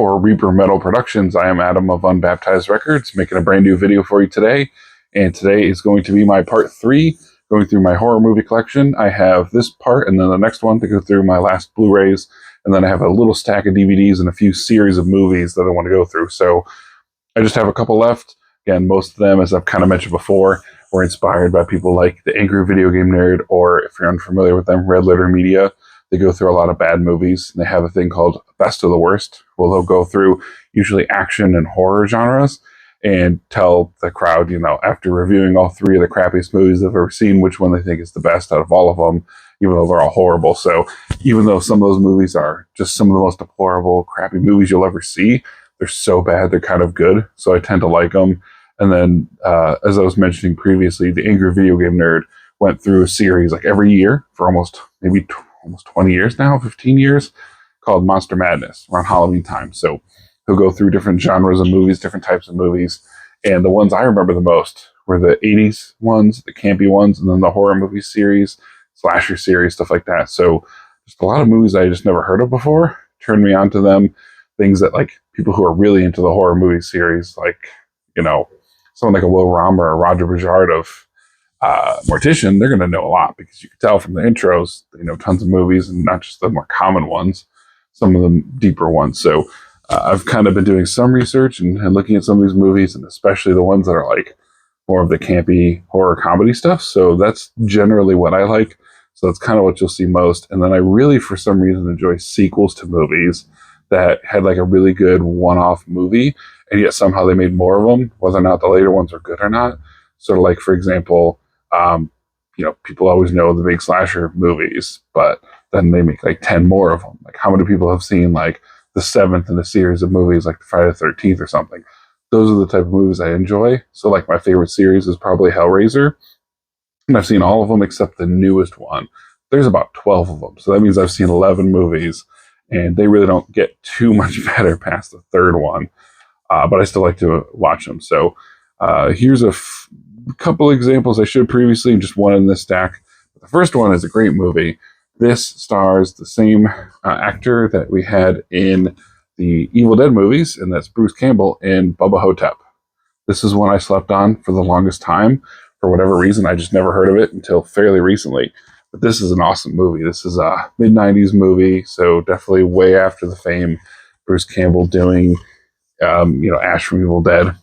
For Reaper Metal Productions, I am Adam of Unbaptized Records, making a brand new video for you today. And today is going to be my part 3, going through my horror movie collection. I have this part and then the next one to go through my last Blu-rays. And then I have a little stack of DVDs and a few series of movies that I want to go through. So I just have a couple left. Again, most of them, as I've kind of mentioned before, were inspired by people like the Angry Video Game Nerd, or if you're unfamiliar with them, Red Letter Media. They go through a lot of bad movies. And they have a thing called Best of the Worst, where they'll go through usually action and horror genres and tell the crowd, you know, after reviewing all 3 of the crappiest movies they've ever seen, which one they think is the best out of all of them, even though they're all horrible. So even though some of those movies are just some of the most deplorable, crappy movies you'll ever see, they're so bad they're kind of good. So I tend to like them. And then, as I was mentioning previously, the Angry Video Game Nerd went through a series like every year for almost 20 years now, 15 years, called Monster Madness around Halloween time. So he'll go through different genres of movies, different types of movies. And the ones I remember the most were the 80s ones, the campy ones, and then the horror movie series, slasher series, stuff like that. So just a lot of movies I just never heard of before turned me on to them. Things that, like, people who are really into the horror movie series, like, you know, someone like a Will Romer or Roger Bajard of Mortician, they're going to know a lot because you can tell from the intros, they know tons of movies, and not just the more common ones, some of the deeper ones. So I've kind of been doing some research and looking at some of these movies, and especially the ones that are like more of the campy horror comedy stuff. So that's generally what I like. So that's kind of what you'll see most. And then I really, for some reason, enjoy sequels to movies that had like a really good one-off movie, and yet somehow they made more of them, whether or not the later ones are good or not. Sort of like, for example, you know, people always know the big slasher movies, but then they make like 10 more of them. Like, how many people have seen like the 7th in a series of movies like Friday the 13th or something? Those are the type of movies I enjoy. So like my favorite series is probably Hellraiser, and I've seen all of them except the newest one. There's about 12 of them. So that means I've seen 11 movies, and they really don't get too much better past the 3rd one. But I still like to watch them. So here's a couple examples I showed previously, and just one in this stack. The first one is a great movie. This stars the same actor that we had in the Evil Dead movies, and that's Bruce Campbell in Bubba Hotep. This is one I slept on for the longest time. For whatever reason, I just never heard of it until fairly recently. But this is an awesome movie. This is a mid-90s movie, so definitely way after the fame. Bruce Campbell doing, Ash from Evil Dead.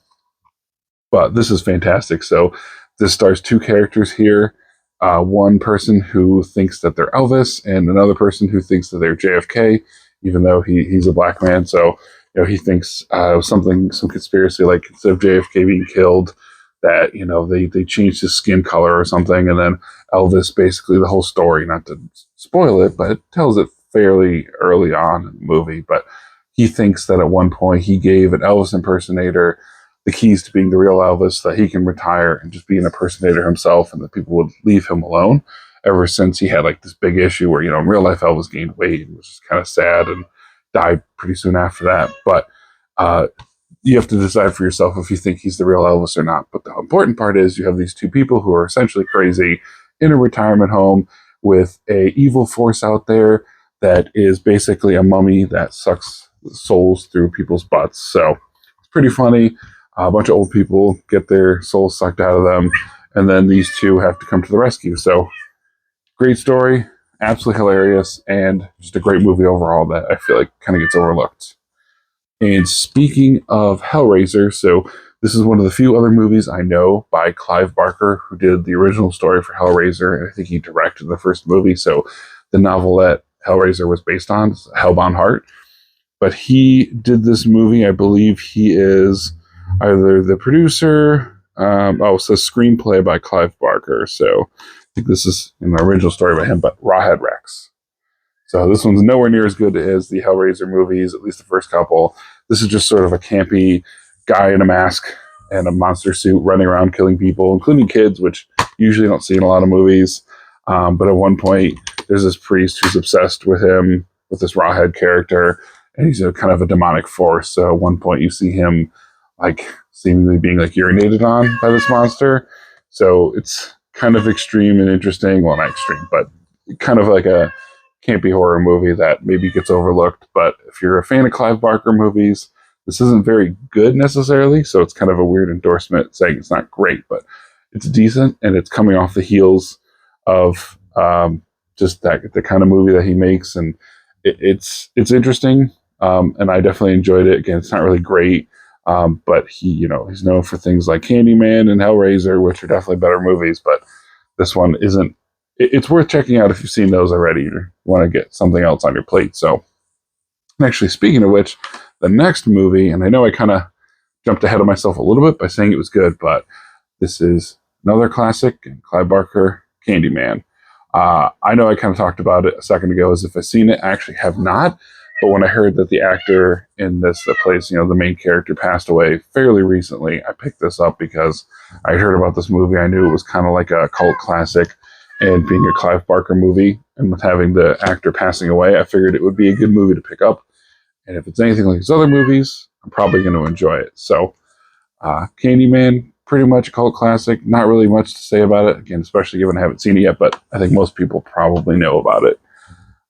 But this is fantastic. So this stars 2 characters here. One person who thinks that they're Elvis, and another person who thinks that they're JFK, even though he's a black man. So, you know, he thinks some conspiracy, like instead of JFK being killed, that, you know, they changed his skin color or something. And then Elvis, basically the whole story, not to spoil it, but it tells it fairly early on in the movie. But he thinks that at one point he gave an Elvis impersonator the keys to being the real Elvis, that he can retire and just be an impersonator himself, and that people would leave him alone. Ever since he had like this big issue where, you know, in real life Elvis gained weight and was just kind of sad and died pretty soon after that. But you have to decide for yourself if you think he's the real Elvis or not. But the important part is you have these 2 people who are essentially crazy in a retirement home with a evil force out there that is basically a mummy that sucks souls through people's butts. So it's pretty funny. A bunch of old people get their souls sucked out of them, and then these 2 have to come to the rescue. So great story, absolutely hilarious, and just a great movie overall that I feel like kind of gets overlooked. And speaking of Hellraiser, so this is one of the few other movies I know by Clive Barker, who did the original story for Hellraiser, and I think he directed the first movie. So the novelette Hellraiser was based on, Hellbound Heart. But he did this movie. I believe he is either the producer, it says screenplay by Clive Barker. So I think this is an original story by him, but Rawhead Rex. So this one's nowhere near as good as the Hellraiser movies, at least the first couple. This is just sort of a campy guy in a mask and a monster suit running around killing people, including kids, which you usually don't see in a lot of movies. But at one point, there's this priest who's obsessed with him, with this Rawhead character, and he's kind of a demonic force. So at one point, you see him like seemingly being like urinated on by this monster. So it's kind of extreme and interesting. Well, not extreme, but kind of like a campy horror movie that maybe gets overlooked. But if you're a fan of Clive Barker movies, this isn't very good necessarily, so it's kind of a weird endorsement saying it's not great, but it's decent, and it's coming off the heels of just that the kind of movie that he makes, and it's interesting, and I definitely enjoyed it. Again, it's not really great, but he's known for things like Candyman and Hellraiser, which are definitely better movies, but this one isn't. It's worth checking out if you've seen those already or want to get something else on your plate. So, actually, speaking of which, the next movie, and I know I kind of jumped ahead of myself a little bit by saying it was good, but this is another classic, Clive Barker, Candyman. I know I kind of talked about it a second ago as if I've seen it. I actually have not, but when I heard that the actor in this that plays, the main character passed away fairly recently, I picked this up because I heard about this movie. I knew it was kind of like a cult classic, and being a Clive Barker movie, and with having the actor passing away, I figured it would be a good movie to pick up. And if it's anything like his other movies, I'm probably going to enjoy it. So, Candyman, pretty much a cult classic. Not really much to say about it, again, especially given I haven't seen it yet, but I think most people probably know about it.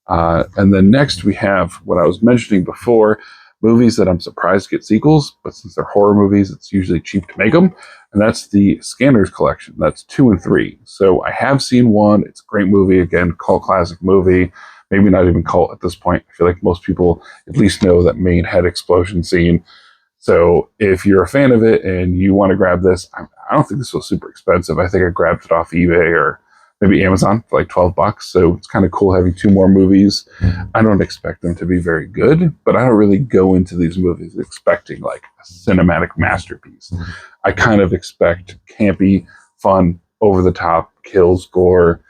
And then next we have what I was mentioning before, movies that I'm surprised get sequels, but since they're horror movies, it's usually cheap to make them. And that's the Scanners collection. That's 2 and 3. So I have seen 1. It's a great movie. Again, cult classic movie. Maybe not even cult at this point. I feel like most people at least know that main head explosion scene. So if you're a fan of it and you want to grab this, I don't think this was super expensive. I think I grabbed it off eBay or maybe Amazon for like $12. So it's kind of cool having 2 more movies. I don't expect them to be very good, but I don't really go into these movies expecting like a cinematic masterpiece. I kind of expect campy, fun, over the top kills, gore,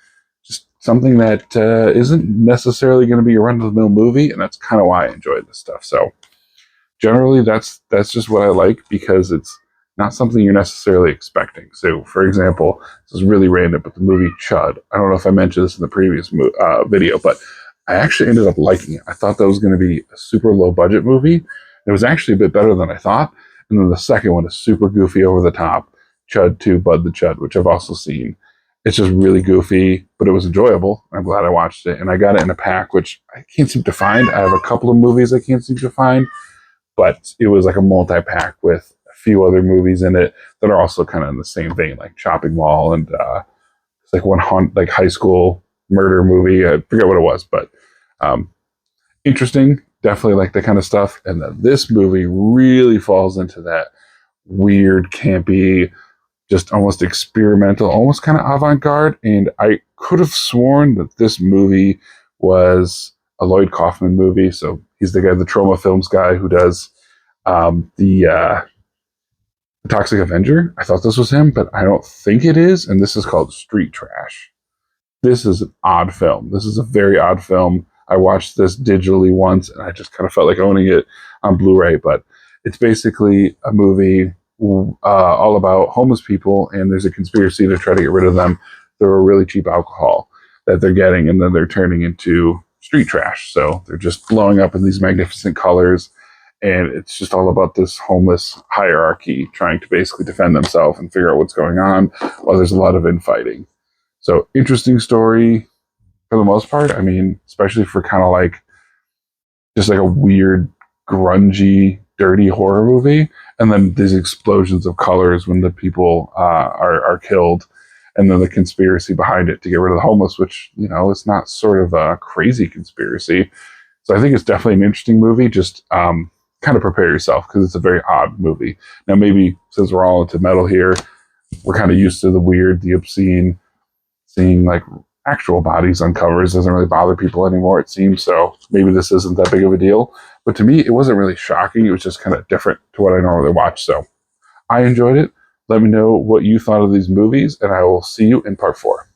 just something that isn't necessarily going to be a run of the mill movie, and that's kind of why I enjoy this stuff. So generally, that's just what I like because it's not something you're necessarily expecting. So, for example, this is really random, but the movie Chud. I don't know if I mentioned this in the previous video, but I actually ended up liking it. I thought that was going to be a super low budget movie. It was actually a bit better than I thought. And then the second one is super goofy, over the top. Chud 2, Bud the Chud, which I've also seen. It's just really goofy, but it was enjoyable. I'm glad I watched it. And I got it in a pack, which I can't seem to find. I have a couple of movies I can't seem to find, but it was like a multi-pack with a few other movies in it that are also kind of in the same vein, like Chopping Mall and it's like one high school murder movie. I forget what it was, but interesting. Definitely like that kind of stuff. And then this movie really falls into that weird, campy, just almost experimental, almost kind of avant-garde. And I could have sworn that this movie was a Lloyd Kaufman movie. So he's the guy, the Troma Films guy who does the Toxic Avenger. I thought this was him, but I don't think it is. And this is called Street Trash. This is an odd film. This is a very odd film. I watched this digitally once, and I just kind of felt like owning it on Blu-ray. But it's basically a movie all about homeless people, and there's a conspiracy to try to get rid of them through a really cheap alcohol that they're getting, and then they're turning into street trash. So they're just blowing up in these magnificent colors, and it's just all about this homeless hierarchy trying to basically defend themselves and figure out what's going on while there's a lot of infighting. So interesting story for the most part. I mean, especially for kind of like just like a weird, grungy, dirty horror movie, and then these explosions of colors when the people are killed, and then the conspiracy behind it to get rid of the homeless, which it's not sort of a crazy conspiracy. So I think it's definitely an interesting movie. Just kind of prepare yourself because it's a very odd movie. Now, maybe since we're all into metal here, we're kind of used to the weird, the obscene, seeing like actual bodies on covers doesn't really bother people anymore, it seems. So maybe this isn't that big of a deal. But to me, it wasn't really shocking. It was just kind of different to what I normally watch. So I enjoyed it. Let me know what you thought of these movies, and I will see you in part 4.